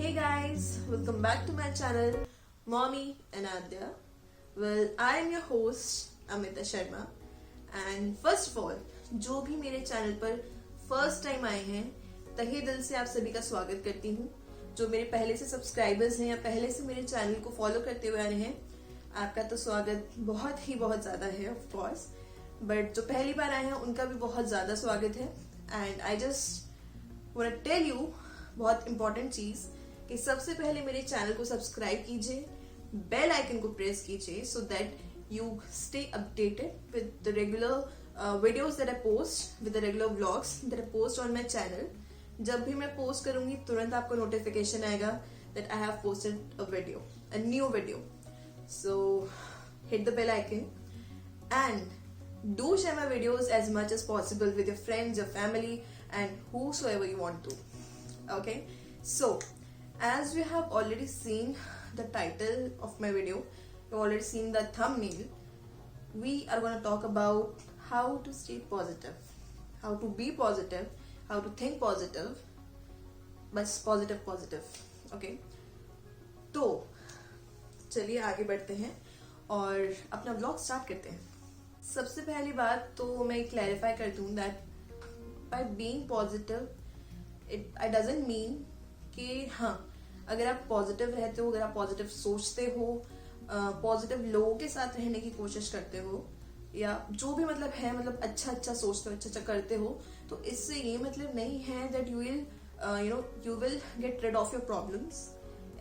Hey guys, welcome back to my channel, Mommy and Adya. Well, I am your host, Amita Sharma. And first of all, जो भी मेरे channel पर first time आए हैं, तहे दिल से आप सभी का स्वागत करती हूँ. जो मेरे पहले से सब्सक्राइबर्स हैं या पहले से मेरे चैनल को फॉलो करते हुए आ रहे हैं, आपका तो स्वागत बहुत ज़्यादा है ऑफ कोर्स. बट जो पहली बार आए हैं उनका भी बहुत ज़्यादा स्वागत है. And I just want to tell you बहुत इंपॉर्टेंट चीज़ कि सबसे पहले मेरे चैनल को सब्सक्राइब कीजिए, बेल आइकन को प्रेस कीजिए so that you stay updated with the regular videos that I post, with the regular vlogs that I post on my channel. जब भी मैं पोस्ट करूंगी तुरंत आपको नोटिफिकेशन आएगा that I have posted a video, a new video. So hit the bell icon and do share my videos as much as possible with your friends, your family and whosoever you want to. Okay, so as we have already seen the title of my video, you've already seen the thumbnail, we are going to talk about how to stay positive, how to be positive, how to think positive, बस positive. Okay, तो चलिए आगे बढ़ते हैं और अपना vlog start करते हैं. सबसे पहली बात तो मैं क्लैरिफाई कर दूं that by being positive it doesn't mean कि हाँ अगर आप पॉजिटिव रहते हो, अगर आप पॉजिटिव सोचते हो, पॉजिटिव लोगों के साथ रहने की कोशिश करते हो या जो भी मतलब है, मतलब अच्छा सोचते हो, अच्छा करते हो, तो इससे ये मतलब नहीं है that you will get rid of your problems.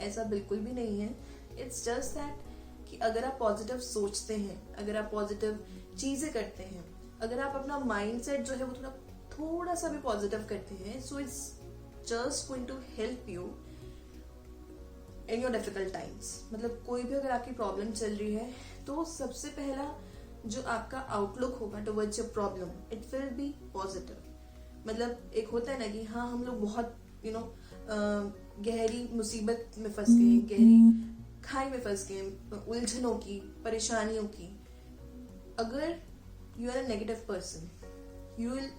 ऐसा बिल्कुल भी नहीं है. इट्स जस्ट दैट कि अगर आप पॉजिटिव सोचते हैं, अगर आप पॉजिटिव चीजें करते हैं, अगर आप अपना माइंडसेट जो है वो थोड़ा सा भी पॉजिटिव करते हैं, so it's just going to help you in your difficult times. मतलब कोई भी अगर आपकी प्रॉब्लम चल रही है तो सबसे पहला जो आपका आउटलुक होगा towards your problem, it will be positive. मतलब एक होता है ना कि हाँ हम लोग बहुत गहरी मुसीबत में फंस गए, गहरी खाई में फंस गए, उलझनों की, परेशानियों की. अगर you are a negative person, you will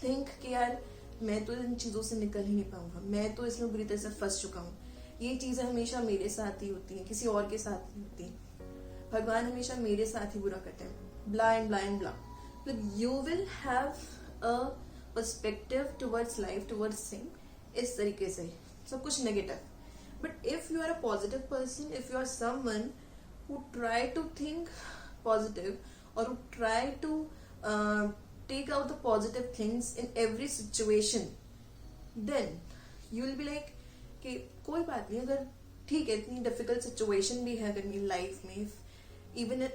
think कि यार मैं तो इन चीजों से निकल ही नहीं पाऊंगा, मैं तो इसमें बुरी तरह से फंस चुका हूँ, ये चीजें हमेशा मेरे साथ ही होती हैं, किसी और के साथ नहीं होती. भगवान हमेशा मेरे साथ ही बुरा करते हैं, ब्ला. मतलब you will have a perspective towards life, towards thing इस तरीके से, सब कुछ negative. But if you are a positive person, if you are someone who try to think positive और who try to take out the positive things in every situation, then you will be like कि कोई बात नहीं, अगर ठीक है इतनी difficult situation भी है अगर मेरी लाइफ में, even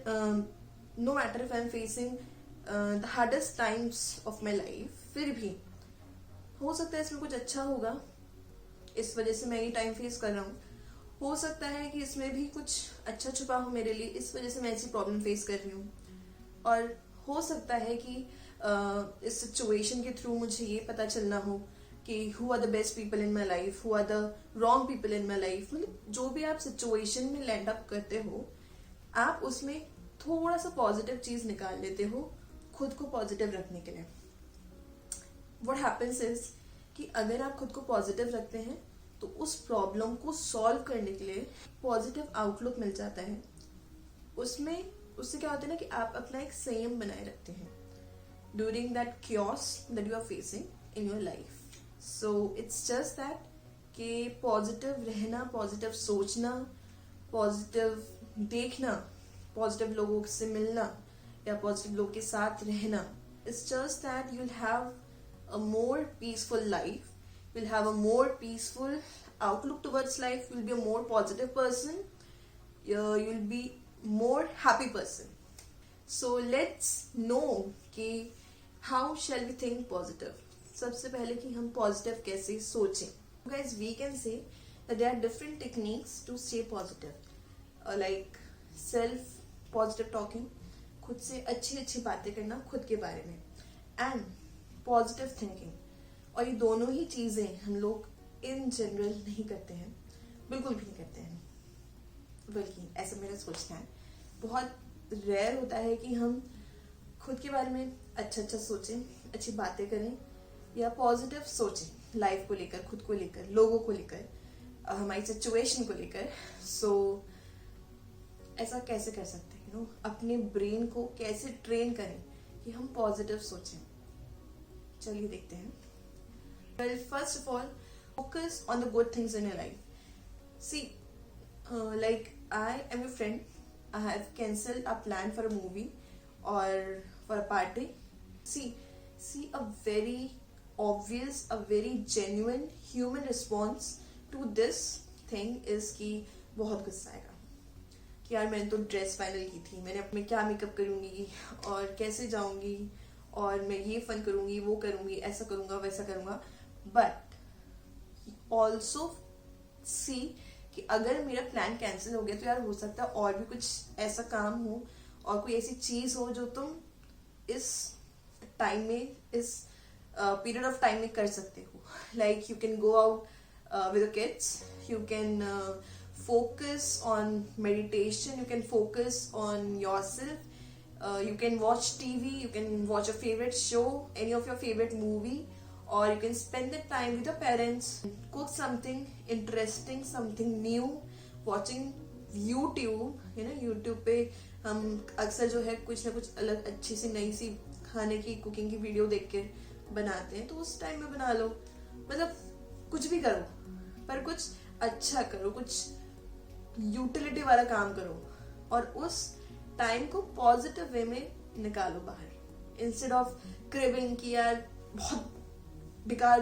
know matter if I am facing the hardest times of my life, फिर भी हो सकता है इसमें कुछ अच्छा होगा, इस वजह से मैं ये टाइम फेस कर रहा हूँ. हो सकता है कि इसमें भी कुछ अच्छा छुपा हो मेरे लिए, इस वजह से मैं ऐसी प्रॉब्लम फेस कर रही हूँ. और हो सकता है कि इस सिचुएशन के थ्रू मुझे ये पता चलना हो कि who are the best people in my life, who are the wrong people in my life. मतलब जो भी आप सिचुएशन में लैंड अप करते हो, आप उसमें थोड़ा सा पॉजिटिव चीज निकाल लेते हो खुद को पॉजिटिव रखने के लिए. व्हाट हैपेंस इज कि अगर आप खुद को पॉजिटिव रखते हैं तो उस प्रॉब्लम को सॉल्व करने के लिए पॉजिटिव आउटलुक मिल जाता है. उससे क्या होता है ना कि आप अपना एक संयम बनाए रखते हैं during that chaos that you are facing in your life. So it's just that कि पॉजिटिव रहना, पॉजिटिव सोचना, पॉजिटिव देखना, पॉजिटिव लोगों से मिलना या पॉजिटिव लोगों के साथ रहना, it's just that you'll have a more peaceful life, you'll have a more peaceful outlook towards life, you'll be a more positive person, you'll be more happy person. So let's know कि how shall we think positive. सबसे पहले कि हम positive कैसे सोचें. Guys, we can say that there are different techniques to stay positive, like self positive talking, खुद से अच्छी बातें करना खुद के बारे में, and positive thinking. और ये दोनों ही चीजें हम लोग इन जनरल नहीं करते हैं, बिल्कुल भी नहीं करते हैं. बल्कि ऐसा मेरा सोचना है, बहुत रेयर होता है कि हम खुद के बारे में अच्छा सोचें, अच्छी बातें करें या पॉजिटिव सोचें लाइफ को लेकर, खुद को लेकर, लोगों को लेकर. हमारी सिचुएशन को लेकर। सो ऐसा कैसे कर सकते हैं, अपने ब्रेन को कैसे ट्रेन करें कि हम पॉजिटिव सोचें। चलिए देखते हैं। Well, first of all, focus on the good things in your life. See, like I am your friend. I have cancelled a plan for a movie or for a party. See a very obvious, a very genuine human response to this thing is कि बहुत गुस्सा आएगा कि यार मैंने तो dress final की थी, मैंने अपने क्या मेकअप करूँगी और कैसे जाऊँगी और मैं ये फन करूँगी, वो करूँगी, ऐसा करूँगा, वैसा करूँगा। बट ऑल्सो सी कि अगर मेरा प्लान कैंसिल हो गया तो यार हो सकता है और भी कुछ ऐसा काम हो और कोई ऐसी चीज हो जो तुम इस टाइम में, इस पीरियड ऑफ टाइम में कर सकते हो। Like you can go out with kids, you can focus on meditation, you can focus on yourself, you can watch TV, you can watch your favorite show, any of your favorite movie, or you can spend the time with your parents, cook something interesting, something new, watching YouTube, YouTube पे हम अक्सर जो है कुछ ना कुछ अलग अच्छी सी नई सी खाने की कुकिंग की वीडियो देख के बनाते हैं, तो उस टाइम में बना लो। मतलब कुछ भी करो पर कुछ अच्छा करो, कुछ यूटिलिटी वाला काम करो और उस टाइम को पॉजिटिव वे में निकालो बाहर, इंस्टेड ऑफ क्रिबिंग कि यार बहुत बेकार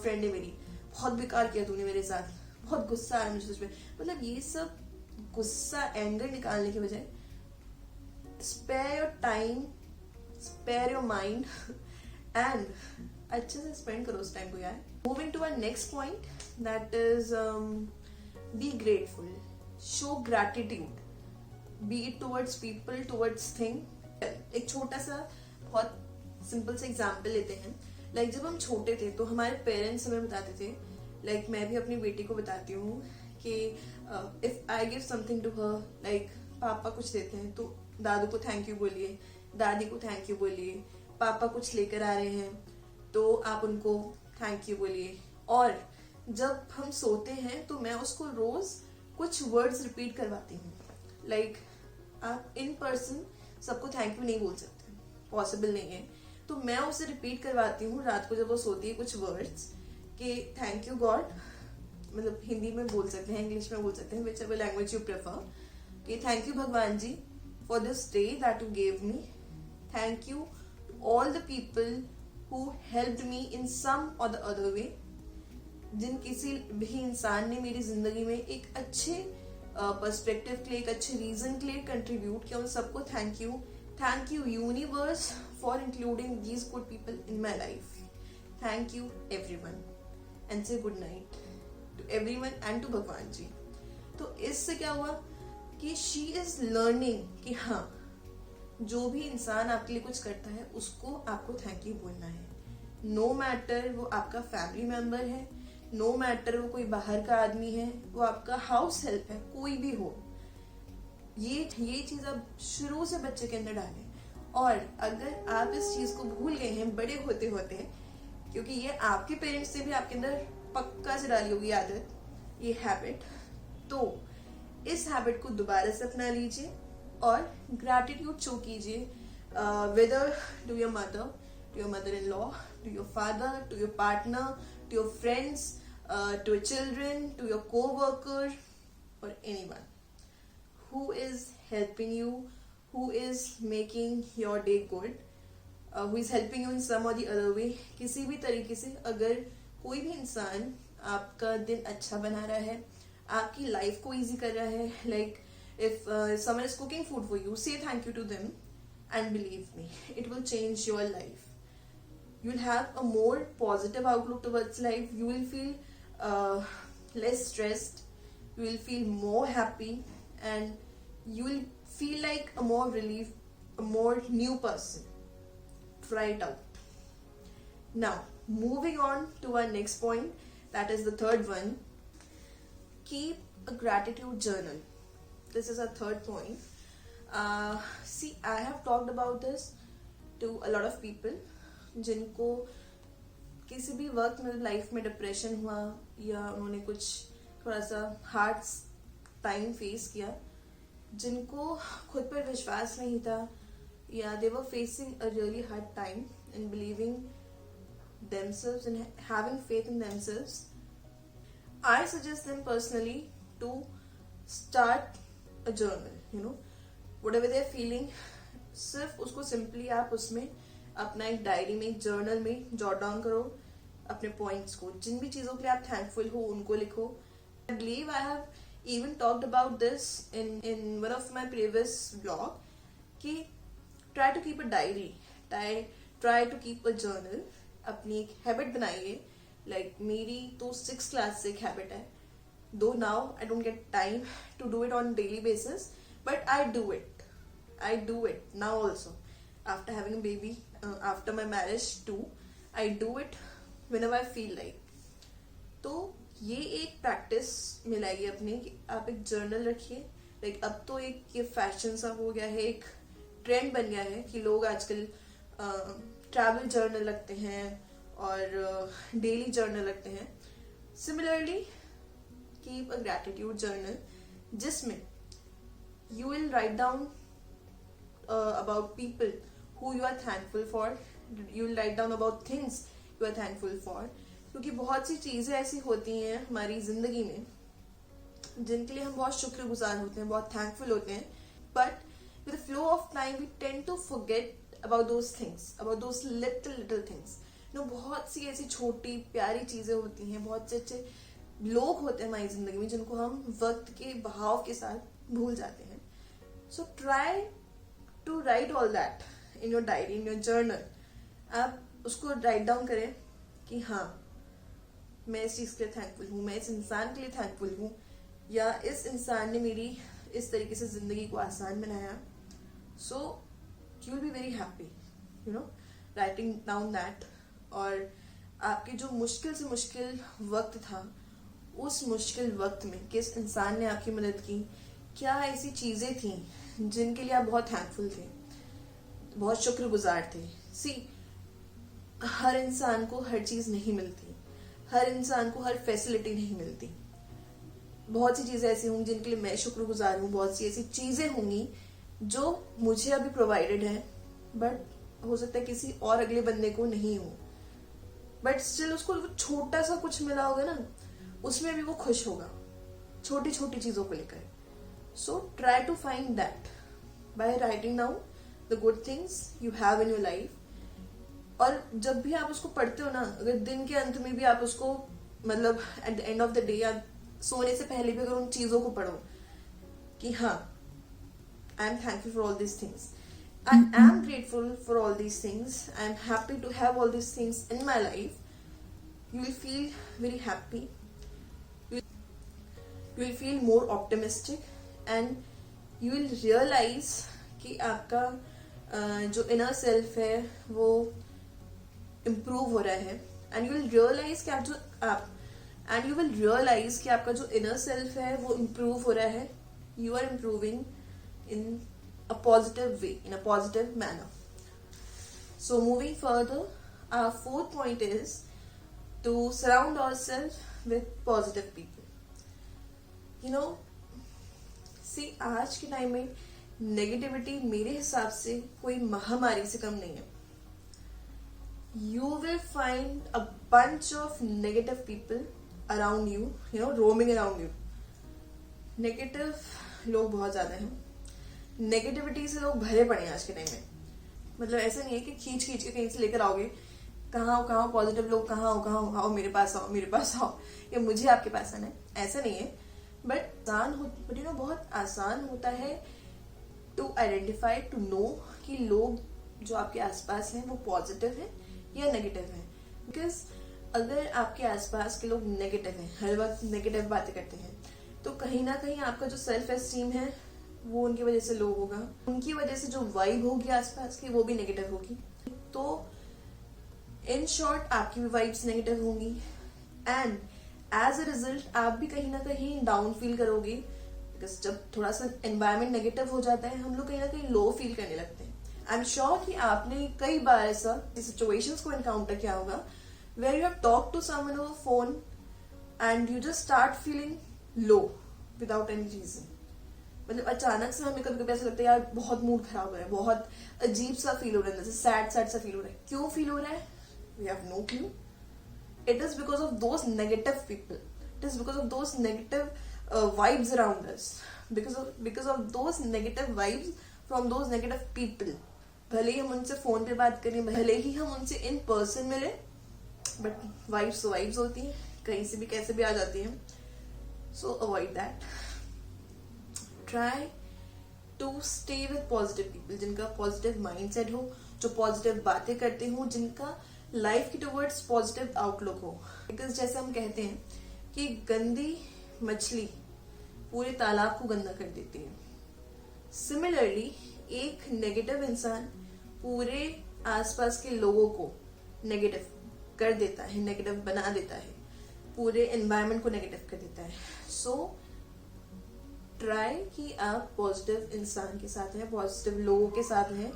फ्रेंड है मेरी, बहुत बेकार किया तूने मेरे साथ, बहुत गुस्सा आ रहा है मुझे तुझ पे। मतलब ये सब गुस्सा, एंगर निकालने के बजाय spare your time, spare your mind and अच्छे से स्पेंड करो उस टाइम को यार। Moving to our next point, that is be grateful, show gratitude, be it towards people, towards thing. एक छोटा सा बहुत सिंपल सा एग्जाम्पल लेते हैं। लाइक जब हम छोटे थे तो हमारे पेरेंट्स हमें बताते थे, लाइक मैं भी अपनी बेटी को बताती हूँ कि if I give something to her, like पापा कुछ देते हैं तो दादू को थैंक यू बोलिए, दादी को थैंक यू बोलिए, पापा कुछ लेकर आ रहे हैं तो आप उनको थैंक यू बोलिए। और जब हम सोते हैं तो मैं उसको रोज कुछ वर्ड्स रिपीट करवाती हूँ। लाइक आप इन पर्सन सबको थैंक यू नहीं बोल सकते, पॉसिबल नहीं है, तो मैं उसे रिपीट करवाती हूँ रात को जब वो सोती है कुछ वर्ड्स कि थैंक यू गॉड, मतलब हिंदी में बोल सकते हैं, इंग्लिश में बोल सकते हैं, whichever language you prefer, कि थैंक यू भगवान जी for this day that you gave me, thank you to all the people who helped me in some और द अदर वे। जिन किसी भी इंसान ने मेरी जिंदगी में एक अच्छे पर्सपेक्टिव के लिए, एक अच्छे रीजन के लिए कंट्रीब्यूट किया, उन सबको thank you. Thank you universe for including these good people in my life. Thank you everyone and say good night to everyone and to भगवान जी। तो इससे क्या हुआ कि शी इज लर्निंग कि हाँ, जो भी इंसान आपके लिए कुछ करता है उसको आपको थैंक यू बोलना है, नो मैटर वो आपका फैमिली मेंबर है, नो मैटर वो कोई बाहर का आदमी है, वो आपका हाउस हेल्प है, कोई भी हो। ये चीज आप शुरू से बच्चे के अंदर डालें। और अगर आप इस चीज को भूल गए हैं बड़े होते होते, क्योंकि ये आपके पेरेंट्स से भी आपके अंदर पक्का से डाली होगी आदत, ये हैबिट, तो इस हैबिट को दोबारा से अपना लीजिए और ग्रैटिट्यूड शो कीजिए, whether to your mother, to your mother-in-law, to your father, to your partner, to your friends, to your children, to your co-worker, or anyone who is helping you, who is making your day good, who is helping you in some or the other way. किसी भी तरीके से अगर कोई भी इंसान आपका दिन अच्छा बना रहा है, आपकी लाइफ को इजी कर रहा है, like if someone is cooking food for you, say thank you to them and believe me, it will change your life. You will have a more positive outlook towards life. You will feel less stressed. You will feel more happy, and you will feel like a more relief, a more new person. Try it out. Now, moving on to our next point, that is the third one. Keep a gratitude journal. This is our third point. See, I have talked about this to a lot of people. जिनको किसी भी वक्त में life में depression हुआ या उन्होंने कुछ थोड़ा सा हार्ड टाइम फेस किया, जिनको खुद पर विश्वास नहीं था, या they were facing a really hard time in believing themselves and having faith in themselves, I suggest them personally to start a journal. Whatever they're feeling, सिर्फ उसको सिंपली आप उसमें अपना एक डायरी में, एक जर्नल में जॉट डाउन करो अपने पॉइंट्स को, जिन भी चीजों के लिए आप थैंकफुल हो उनको लिखो. I believe I have even talked about this in one of my previous blog कि try to keep a diary, try to keep a journal. अपनी एक हैबिट बनाइए. like मेरी तो 6th क्लास से एक हैबिट है, though now I don't get time to do it on daily basis, but I do it now also after having a baby, after my marriage too. I do it whenever I feel like. तो ये एक practice मिलाइए अपने कि आप एक journal रखिए. Like अब तो एक ये फैशन सा हो गया है, एक ट्रेंड बन गया है कि लोग आजकल ट्रैवल जर्नल रखते हैं और डेली जर्नल रखते हैं. Similarly keep a gratitude journal, जिसमें you will write down about people who you are thankful for, you will write down about things you are thankful for. क्योंकि बहुत सी चीजें ऐसी होती हैं हमारी जिंदगी में जिनके लिए हम बहुत शुक्रगुजार होते हैं, बहुत थैंकफुल होते हैं, but with the flow of time we tend to forget about those things, about those little things. बहुत सी ऐसी छोटी प्यारी चीजें होती हैं, बहुत से अच्छे लोग होते हैं हमारी जिंदगी में जिनको हम वक्त के बहाव के साथ भूल जाते हैं. So try to write all that in your diary, in your journal. आप उसको राइट डाउन करें कि हाँ, मैं इस चीज के लिए थैंकफुल हूँ, मैं इस इंसान के लिए थैंकफुल हूँ, या इस इंसान ने मेरी इस तरीके से जिंदगी को आसान बनाया. So you will be very happy writing down that. और आपके जो मुश्किल से मुश्किल वक्त था, उस मुश्किल वक्त में किस इंसान ने आपकी मदद की, क्या ऐसी चीजें थी जिनके लिए आप बहुत थैंकफुल थे, बहुत शुक्रगुजार थे. सी, हर इंसान को हर चीज नहीं मिलती, हर इंसान को हर फैसिलिटी नहीं मिलती. बहुत सी चीजें ऐसी होंगी जिनके लिए मैं शुक्रगुजार हूँ, बहुत सी ऐसी चीजें होंगी जो मुझे अभी प्रोवाइडेड है, बट हो सकता है किसी और अगले बंदे को नहीं हो, बट स्टिल उसको छोटा सा कुछ मिला होगा ना, उसमें भी वो खुश होगा छोटी छोटी चीजों को लेकर. So try to find that by writing down the good things you have in your life. और जब भी आप उसको पढ़ते हो ना, अगर दिन के अंत में भी आप उसको, मतलब at the end of the day या सोने से पहले भी अगर उन चीजों को पढ़ो कि हाँ, I am thankful for all these things, I am grateful for all these things, I am happy to have all these things in my life, you will feel very happy, you will feel more optimistic, and you will realise कि आपका जो inner self है वो improve हो रहा है. And you will realise कि आपका जो इनर सेल्फ है वो इम्प्रूव हो रहा है. You are improving in a positive way, in a positive manner. So moving further, our fourth point is to surround ourselves with positive people. See, आज के टाइम में नेगेटिविटी मेरे हिसाब से कोई महामारी से कम नहीं है. You will find a bunch of negative people around you, roaming around you. Negative लोग बहुत ज्यादा हैं. नेगेटिविटी से लोग भरे पड़े हैं आज के टाइम में. मतलब ऐसा नहीं है कि खींच के कहीं से लेकर आओगे, कहाँ पॉजिटिव लोग, कहाँ आओ मेरे पास आओ, या मुझे आपके पास आना है, ऐसा नहीं है. बट बहुत आसान होता है टू आइडेंटिफाई, टू नो कि लोग जो आपके आसपास हैं वो पॉजिटिव है या नेगेटिव है. बिकॉज अगर आपके आसपास के लोग नेगेटिव हैं, हर वक्त नेगेटिव बातें करते हैं, तो कहीं ना कहीं आपका जो सेल्फ एस्टीम है वो उनकी वजह से लो होगा, उनकी वजह से जो वाइब होगी आसपास की वो भी नेगेटिव होगी. तो इन शॉर्ट आपकी भी वाइब्स नेगेटिव होंगी, एंड एज अ रिजल्ट आप भी कहीं ना कहीं डाउन फील करोगे. बिकॉज जब थोड़ा सा एनवायरमेंट नेगेटिव हो जाता है, हम लोग कहीं ना कहीं लो फील करने लगते हैं. आई एम श्योर कि आपने कई बार ऐसा सिचुएशंस को एनकाउंटर किया होगा where you have talk to someone over phone and you just start feeling low without any reason. मतलब अचानक से हमें कभी कभी ऐसा लगता है यार बहुत मूड खराब हो रहा है, बहुत अजीब सा फील हो रहा है, जैसे सैड सैड सा फील हो रहा है. क्यों फील हो रहा है? We have no clue. It is because of those negative people. It is because of those negative vibes around us. Because of those negative vibes from those negative people. भले ही हम उनसे फोन पे बात करें, भले ही हम उनसे इन पर्सन मिले, बट वाइब्स तो वाइब्स होती हैं, कहीं से भी कैसे भी आ जाती हैं. So avoid that. Try to stay with positive people, जिनका पॉजिटिव माइंडसेट हो, जो पॉजिटिव बातें करते हो, जिनका लाइफ की टुवर्ड्स पॉजिटिव आउटलुक हो. बिकॉज जैसे हम कहते हैं कि गंदी मछली पूरे तालाब को गंदा कर देती है, सिमिलरली एक नेगेटिव इंसान पूरे आसपास के लोगों को नेगेटिव कर देता है, नेगेटिव बना देता है, पूरे एनवायरनमेंट को नेगेटिव कर देता है. सो ट्राई कि आप पॉजिटिव इंसान के साथ हैं, पॉजिटिव लोगों के साथ हैं,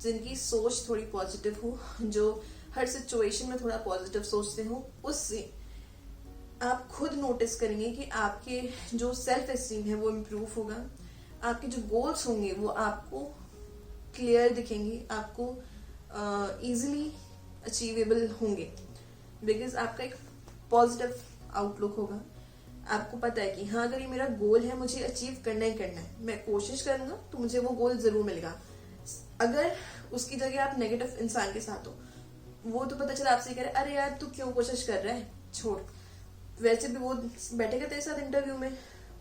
जिनकी सोच थोड़ी पॉजिटिव हो, जो हर सिचुएशन में थोड़ा पॉजिटिव सोचते हो. उससे आप खुद नोटिस करेंगे कि आपके जो सेल्फ एस्टीम है वो इम्प्रूव होगा, आपके जो गोल्स होंगे वो आपको क्लियर दिखेंगे, आपको इजीली अचीवेबल होंगे. बिकॉज आपका एक पॉजिटिव आउटलुक होगा. आपको पता है कि हाँ, अगर ये मेरा गोल है, मुझे अचीव करना ही करना है, मैं कोशिश करूंगा तो मुझे वो गोल जरूर मिलेगा. अगर उसकी जगह आप नेगेटिव इंसान के साथ हो, वो तो पता चला आपसे कह रहे अरे यार तू क्यों कोशिश कर रहा है, छोड़, वैसे भी वो बैठेगा तेरे साथ इंटरव्यू में,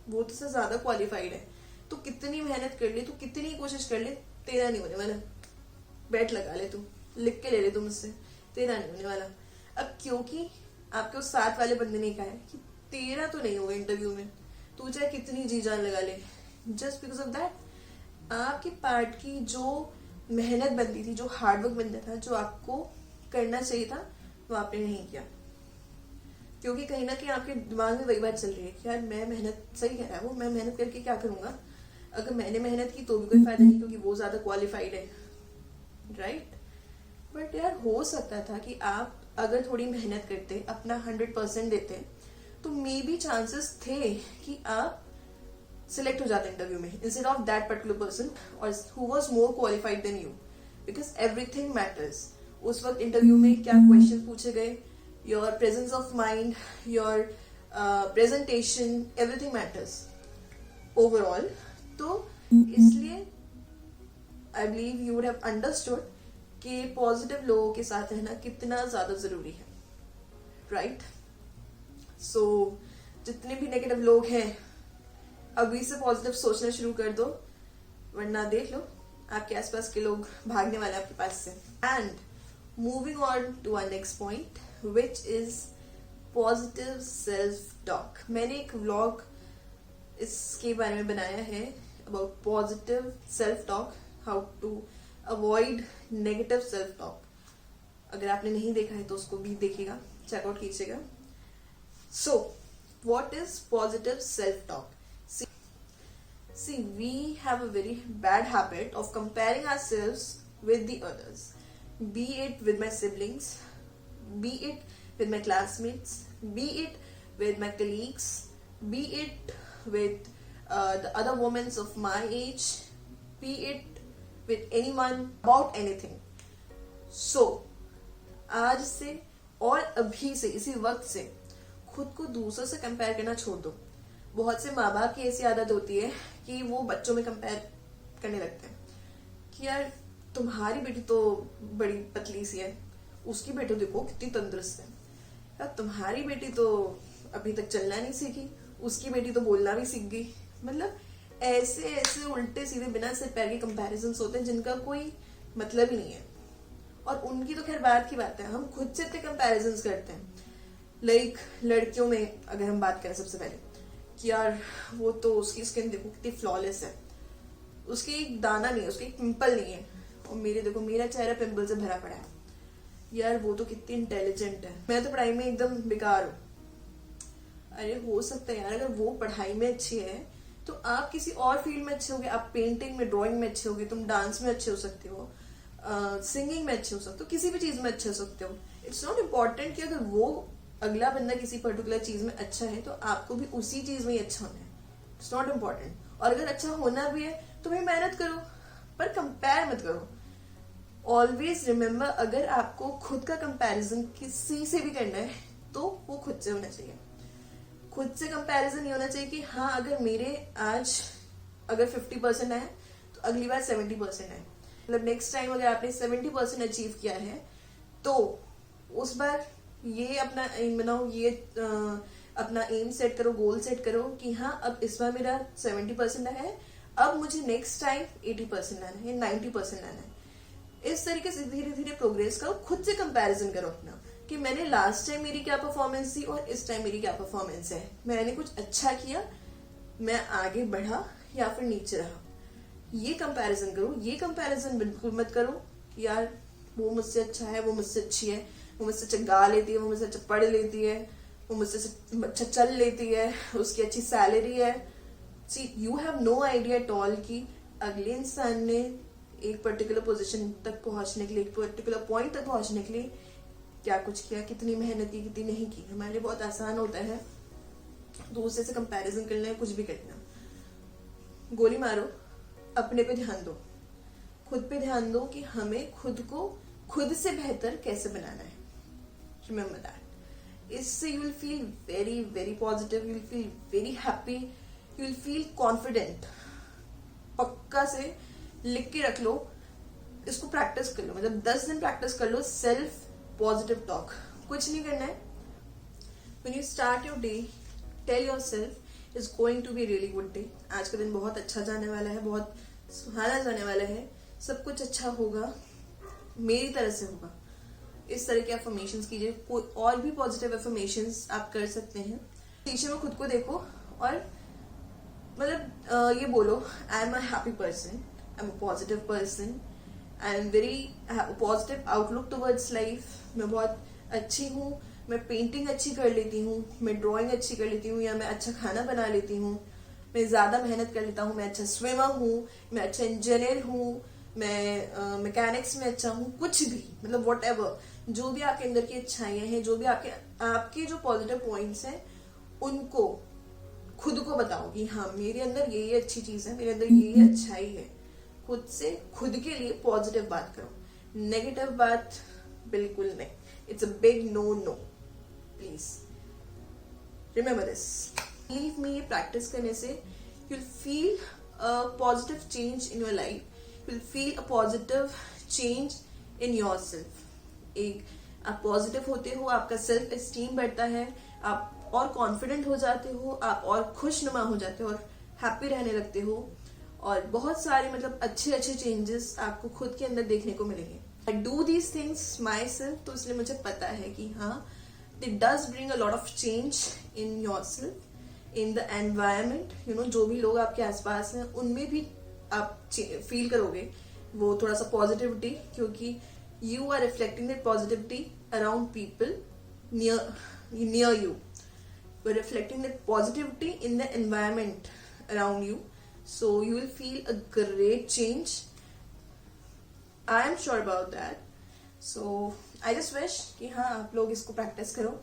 वो तो से ज्यादा क्वालिफाइड है, तू कितनी मेहनत कर ले, तू कितनी कोशिश कर ले, तेरा नहीं होने वाला, बैठ लगा ले, तू लिख के ले ले तू मुझसे, तेरा नहीं होने वाला. अब क्योंकि आपके उस साथ वाले बंदे ने कहा है कि तेरा तो नहीं होगा इंटरव्यू में, तू चाहे कितनी जी जान लगा ले, जस्ट बिकॉज ऑफ दैट आपके पार्ट की जो मेहनत बनती थी, जो हार्डवर्क बनता था, जो आपको करना चाहिए था, वो आपने नहीं किया. क्योंकि कहीं ना कहीं आपके दिमाग में वही बात चल रही है कि यार मैं मेहनत, सही कह रहा है वो, मैं मेहनत करके क्या करूंगा, अगर मैंने मेहनत की तो भी कोई फायदा नहीं, क्योंकि वो ज्यादा क्वालिफाइड है, राइट. बट यार हो सकता था कि आप अगर थोड़ी मेहनत करते, अपना 100% देते, तो मे बी चांसेस थे कि आप सिलेक्ट हो जाते इंटरव्यू में, instead of that particular person और who was more qualified than you. Because everything matters. उस वक्त इंटरव्यू में क्या क्वेश्चन पूछे गए, your presence of mind, your presentation, everything matters overall. तो इसलिए I believe you would have understood कि पॉजिटिव लोगों के साथ रहना कितना ज्यादा जरूरी है, राइट. सो जितने भी नेगेटिव लोग हैं, अभी से पॉजिटिव सोचना शुरू कर दो, वरना देख लो आपके आसपास के लोग भागने वाले आपके पास से. And moving on to our next point, which is positive self talk. मैंने एक व्लॉग इसके बारे में बनाया है about positive self talk, how to avoid negative self talk. अगर आपने नहीं देखा है तो उसको भी देखिएगा, चेकआउट कीजिएगा. So what is positive self talk? See, we have a very bad habit of comparing ourselves with the others, be it with my siblings, be it with my classmates, be it with my colleagues, be it with the other women of my age, be it with anyone about anything. So, आज से और अभी से, इसी वक्त से खुद को दूसरों से कंपेयर करना छोड़ दो. बहुत से माँ बाप की ऐसी आदत होती है कि वो बच्चों में कंपेयर करने लगते हैं कि यार तुम्हारी बेटी तो बड़ी पतली सी है, उसकी बेटी देखो कितनी तंदुरुस्त है, यार तुम्हारी बेटी तो अभी तक चलना नहीं सीखी, उसकी बेटी तो बोलना भी सीख गई. मतलब ऐसे ऐसे उल्टे सीधे बिना सिर पैर के कंपैरिजन्स होते हैं जिनका कोई मतलब ही नहीं है. और उनकी तो खैर बात की बात है, हम खुद से इतने कंपैरिजन्स करते हैं. लाइक लड़कियों में अगर हम बात करें सबसे पहले कि यार वो तो उसकी स्किन देखो कितनी फ्लॉलेस है, उसकी एक दाना नहीं है, उसकी एक पिंपल नहीं है, और मेरे देखो मेरा चेहरा पिंपल से भरा पड़ा है, यार वो तो कितनी इंटेलिजेंट है, मैं तो पढ़ाई में एकदम बेकार हूँ. अरे हो सकता है यार अगर वो पढ़ाई में अच्छी है तो आप किसी और फील्ड में अच्छे होगे, आप पेंटिंग में, ड्राइंग में अच्छे होगे, तुम डांस में अच्छे हो सकते हो, सिंगिंग में अच्छे हो सकते हो, किसी भी चीज में अच्छे हो सकते हो. इट्स नॉट इम्पॉर्टेंट कि अगर वो अगला बंदा किसी पर्टिकुलर चीज में अच्छा है तो आपको भी उसी चीज में ही अच्छा होना है. It's not important. और अगर अच्छा होना भी है तो भाई मेहनत करो, पर कंपेयर मत करो. ऑलवेज रिमेम्बर, अगर आपको खुद का कंपैरिजन किसी से भी करना है तो वो खुद से होना चाहिए. खुद से कंपैरिजन ये होना चाहिए कि हाँ, अगर मेरे आज अगर 50% आए तो अगली बार 70% आए. मतलब नेक्स्ट टाइम अगर आपने 70% अचीव किया है तो उस बार ये अपना एम बनाओ, ये अपना एम सेट करो, गोल सेट करो कि हाँ, अब इस बार मेरा 70% आया है, अब मुझे नेक्स्ट टाइम 80% लाना है, 90% लाना है. इस तरीके से धीरे धीरे प्रोग्रेस करो. खुद से कंपैरिजन करो अपना कि मैंने लास्ट टाइम मेरी क्या परफॉर्मेंस थी और इस टाइम मेरी क्या परफॉर्मेंस है. मैंने कुछ अच्छा किया, मैं आगे बढ़ा या फिर नीचे रहा. ये कंपैरिजन करो. ये कंपैरिजन बिल्कुल मत करो कि यार वो मुझसे अच्छा है, वो मुझसे अच्छी है, वो मुझसे अच्छा गा लेती है, वो मुझसे अच्छा पढ़ लेती है, वो मुझसे अच्छा चल लेती है, उसकी अच्छी सैलरी है. See, you have no idea at all कि अगले इंसान ने एक पर्टिकुलर पोजीशन तक पहुंचने के लिए, एक पर्टिकुलर पॉइंट तक पहुंचने के लिए क्या कुछ किया, कितनी मेहनत की, कितनी नहीं की. हमारे लिए बहुत आसान होता है दूसरे से कंपैरिजन करना, कुछ भी करना. गोली मारो, अपने पे ध्यान दो, खुद पे ध्यान दो कि हमें खुद को खुद से बेहतर कैसे बनाना है. Remember that. इससे you will feel very very positive, you will feel very happy, you will feel confident. पक्का से लिख के रख लो, इसको प्रैक्टिस कर लो. मतलब 10 दिन प्रैक्टिस कर लो. Self positive talk. कुछ नहीं करना है. When you start your day, tell yourself it's going to be a really good day. आज का दिन बहुत अच्छा जाने वाला है, बहुत सुहाना जाने वाला है, सब कुछ अच्छा होगा, मेरी तरह से होगा. इस तरह के अफर्मेशंस कीजिए. कोई और भी पॉजिटिव अफर्मेशंस आप कर सकते हैं. शीशे में खुद को देखो और मतलब ये बोलो, I am a happy person, I am a positive person, I am very positive outlook towards life. मैं बहुत अच्छी हूँ, मैं पेंटिंग अच्छी कर लेती हूँ, मैं ड्राइंग अच्छी कर लेती हूँ, या मैं अच्छा खाना बना लेती हूँ, मैं ज्यादा मेहनत कर लेता हूँ, मैं अच्छा स्विमर हूँ, मैं अच्छा इंजीनियर हूँ, मैं मैकेनिक्स में अच्छा हूँ. कुछ भी, मतलब वॉट एवर, जो भी आपके अंदर की अच्छाइयाँ हैं, जो भी आपके जो पॉजिटिव पॉइंट्स हैं, उनको खुद को बताओ कि हाँ, मेरे अंदर ये अच्छी चीज है, मेरे अंदर ये अच्छाई है. खुद से खुद के लिए पॉजिटिव बात करो, नेगेटिव बात बिल्कुल नहीं. It's a big no no. Please remember this. Believe me, ये प्रैक्टिस करने से you will feel a positive change in your life. You will feel a positive change in your self. एक आप पॉजिटिव होते हो, आपका सेल्फ एस्टीम बढ़ता है, आप और कॉन्फिडेंट हो जाते हो, आप और खुशनुमा हो जाते हो और हैप्पी रहने लगते हो. और बहुत सारे मतलब अच्छे अच्छे चेंजेस आपको खुद के अंदर देखने को मिलेंगे. I do these things my self, तो इसलिए मुझे पता है कि हाँ, it does bring a lot of change in your self, in the environment. You know, जो भी लोग आपके आसपास हैं उनमें भी आप फील करोगे वो थोड़ा सा पॉजिटिविटी, क्योंकि you are reflecting that positivity around people near you. We're reflecting that positivity in the environment around you, so you will feel a great change. I am sure about that. So I just wish कि हाँ, आप लोग इसको practice करो.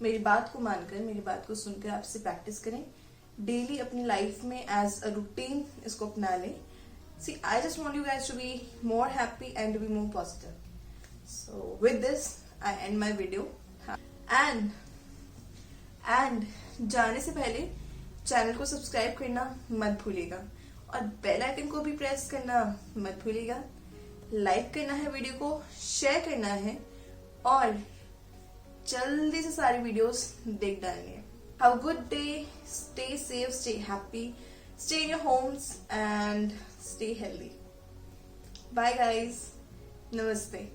मेरी बात को मानकर, मेरी बात को सुनकर आप इसे प्रैक्टिस करें. डेली अपनी लाइफ में एज अ रूटीन इसको अपना लें. See, I just want you guys to be more happy and to be more positive. So with this, I end my video. And जाने से पहले चैनल को सब्सक्राइब करना मत भूलिएगा और बेल आइकन को भी प्रेस करना मत भूलिएगा. लाइक करना है वीडियो को, शेयर करना है और जल्दी से सारी वीडियोस देख डालनी है. Have a good day, stay safe, stay happy, stay in your homes and stay healthy. Bye guys, नमस्ते.